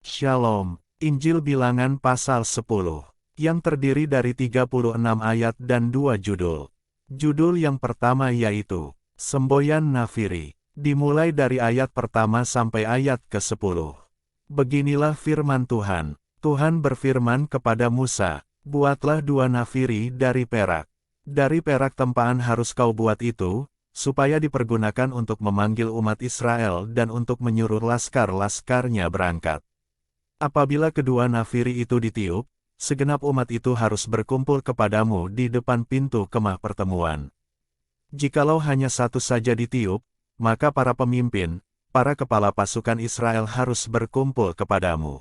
Shalom, Injil Bilangan pasal 10, yang terdiri dari 36 ayat dan 2 judul. Judul yang pertama yaitu, Semboyan Nafiri, dimulai dari ayat pertama sampai ayat ke-10. Beginilah firman Tuhan. Tuhan berfirman kepada Musa, buatlah 2 nafiri dari perak. Dari perak tempaan harus kau buat itu, supaya dipergunakan untuk memanggil umat Israel dan untuk menyuruh laskar-laskarnya berangkat. Apabila kedua nafiri itu ditiup, segenap umat itu harus berkumpul kepadamu di depan pintu kemah pertemuan. Jikalau hanya satu saja ditiup, maka para pemimpin, para kepala pasukan Israel harus berkumpul kepadamu.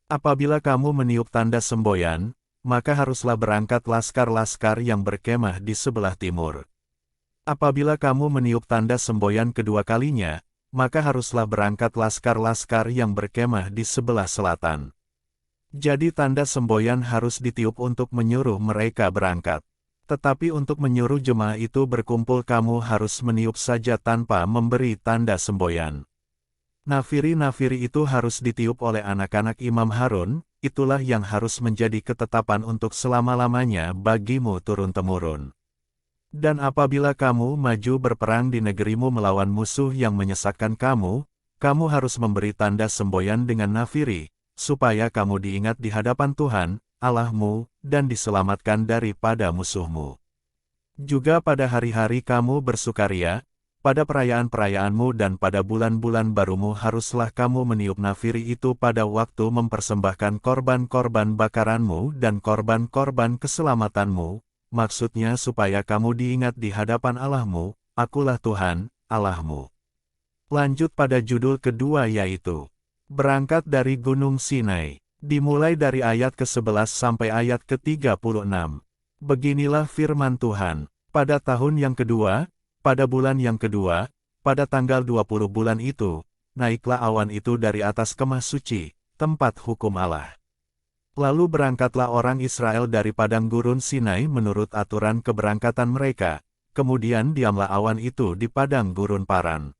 Apabila kamu meniup tanda semboyan, maka haruslah berangkat laskar-laskar yang berkemah di sebelah timur. Apabila kamu meniup tanda semboyan kedua kalinya, maka haruslah berangkat laskar-laskar yang berkemah di sebelah selatan. Jadi tanda semboyan harus ditiup untuk menyuruh mereka berangkat. Tetapi untuk menyuruh jemaah itu berkumpul kamu harus meniup saja tanpa memberi tanda semboyan. Nafiri-nafiri itu harus ditiup oleh anak-anak Imam Harun, itulah yang harus menjadi ketetapan untuk selama-lamanya bagimu turun-temurun. Dan apabila kamu maju berperang di negerimu melawan musuh yang menyesatkan kamu, kamu harus memberi tanda semboyan dengan nafiri, supaya kamu diingat di hadapan Tuhan, Allahmu, dan diselamatkan daripada musuhmu. Juga pada hari-hari kamu bersukaria, pada perayaan-perayaanmu dan pada bulan-bulan barumu haruslah kamu meniup nafiri itu pada waktu mempersembahkan korban-korban bakaranmu dan korban-korban keselamatanmu, maksudnya supaya kamu diingat di hadapan Allahmu, akulah Tuhan, Allahmu. Lanjut pada judul kedua yaitu, Berangkat dari Gunung Sinai, dimulai dari ayat ke-11 sampai ayat ke-36. Beginilah firman Tuhan, pada tahun yang kedua, pada bulan yang kedua, pada tanggal 20 bulan itu, naiklah awan itu dari atas kemah suci, tempat hukum Allah. Lalu berangkatlah orang Israel dari padang gurun Sinai menurut aturan keberangkatan mereka, kemudian diamlah awan itu di padang gurun Paran.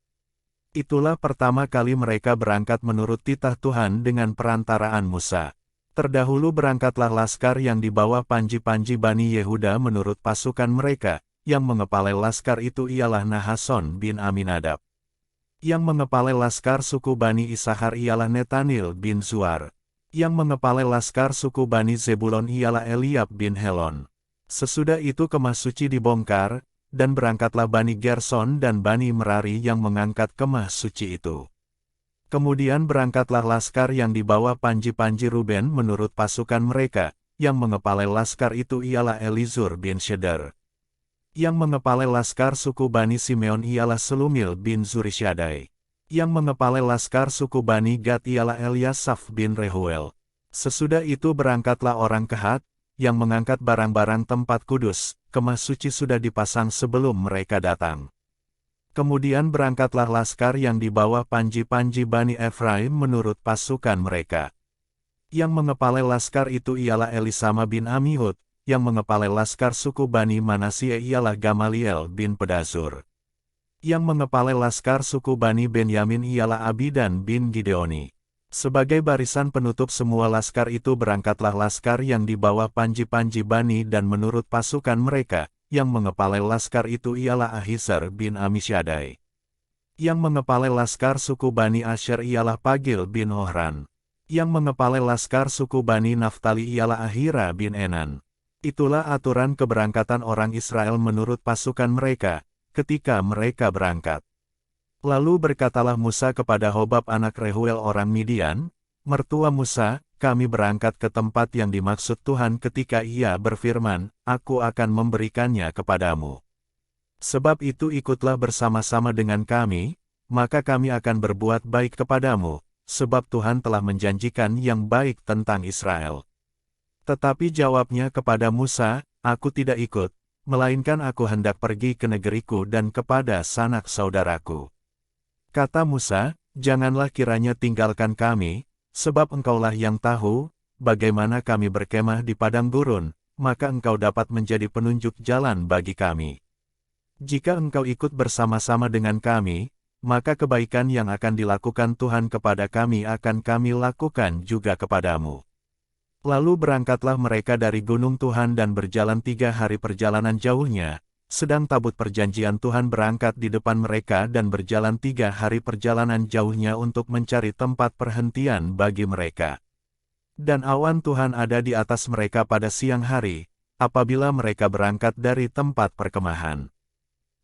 Itulah pertama kali mereka berangkat menurut titah Tuhan dengan perantaraan Musa. Terdahulu berangkatlah laskar yang di bawah panji-panji Bani Yehuda menurut pasukan mereka, yang mengepalai laskar itu ialah Nahason bin Aminadab. Yang mengepalai laskar suku Bani Isahar ialah Netanil bin Zuar. Yang mengepalai laskar suku Bani Zebulon ialah Eliab bin Helon. Sesudah itu kemah suci dibongkar, dan berangkatlah Bani Gerson dan Bani Merari yang mengangkat kemah suci itu. Kemudian berangkatlah laskar yang di bawah panji-panji Ruben menurut pasukan mereka, yang mengepalai laskar itu ialah Elizur bin Shedar. Yang mengepalai laskar suku Bani Simeon ialah Selumil bin Zurishaddai. Yang mengepalai laskar suku Bani Gad ialah Eliasaf bin Rehuel. Sesudah itu berangkatlah orang Kehat, yang mengangkat barang-barang tempat kudus, kemah suci sudah dipasang sebelum mereka datang. Kemudian berangkatlah laskar yang di bawah panji-panji Bani Efraim menurut pasukan mereka. Yang mengepalai laskar itu ialah Elisama bin Amihud, yang mengepalai laskar suku Bani Manasye ialah Gamaliel bin Pedazur. Yang mengepalai laskar suku Bani Benyamin ialah Abidan bin Gideoni. Sebagai barisan penutup semua laskar itu berangkatlah laskar yang di bawah panji-panji Bani dan menurut pasukan mereka, yang mengepalai laskar itu ialah Ahisar bin Amisyaddai. Yang mengepalai laskar suku Bani Asher ialah Pagil bin Ohran. Yang mengepalai laskar suku Bani Naftali ialah Ahira bin Enan. Itulah aturan keberangkatan orang Israel menurut pasukan mereka, ketika mereka berangkat. Lalu berkatalah Musa kepada Hobab anak Rehuel orang Midian, mertua Musa, kami berangkat ke tempat yang dimaksud Tuhan ketika ia berfirman, aku akan memberikannya kepadamu. Sebab itu ikutlah bersama-sama dengan kami, maka kami akan berbuat baik kepadamu, sebab Tuhan telah menjanjikan yang baik tentang Israel. Tetapi jawabnya kepada Musa, aku tidak ikut, melainkan aku hendak pergi ke negeriku dan kepada sanak saudaraku. Kata Musa, janganlah kiranya tinggalkan kami, sebab engkaulah yang tahu, bagaimana kami berkemah di padang gurun, maka engkau dapat menjadi penunjuk jalan bagi kami. Jika engkau ikut bersama-sama dengan kami, maka kebaikan yang akan dilakukan Tuhan kepada kami akan kami lakukan juga kepadamu. Lalu berangkatlah mereka dari gunung Tuhan dan berjalan 3 hari perjalanan jauhnya, sedang tabut perjanjian Tuhan berangkat di depan mereka dan berjalan 3 hari perjalanan jauhnya untuk mencari tempat perhentian bagi mereka. Dan awan Tuhan ada di atas mereka pada siang hari, apabila mereka berangkat dari tempat perkemahan.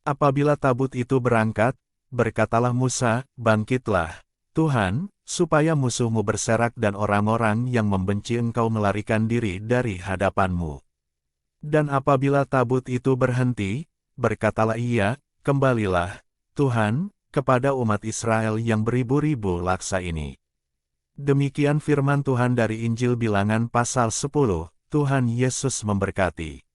Apabila tabut itu berangkat, berkatalah Musa, "Bangkitlah, Tuhan, supaya musuhmu berserak dan orang-orang yang membenci engkau melarikan diri dari hadapanmu." Dan apabila tabut itu berhenti, berkatalah ia, "Kembalilah, Tuhan, kepada umat Israel yang beribu-ribu laksa ini." Demikian firman Tuhan dari Injil Bilangan pasal 10, Tuhan Yesus memberkati.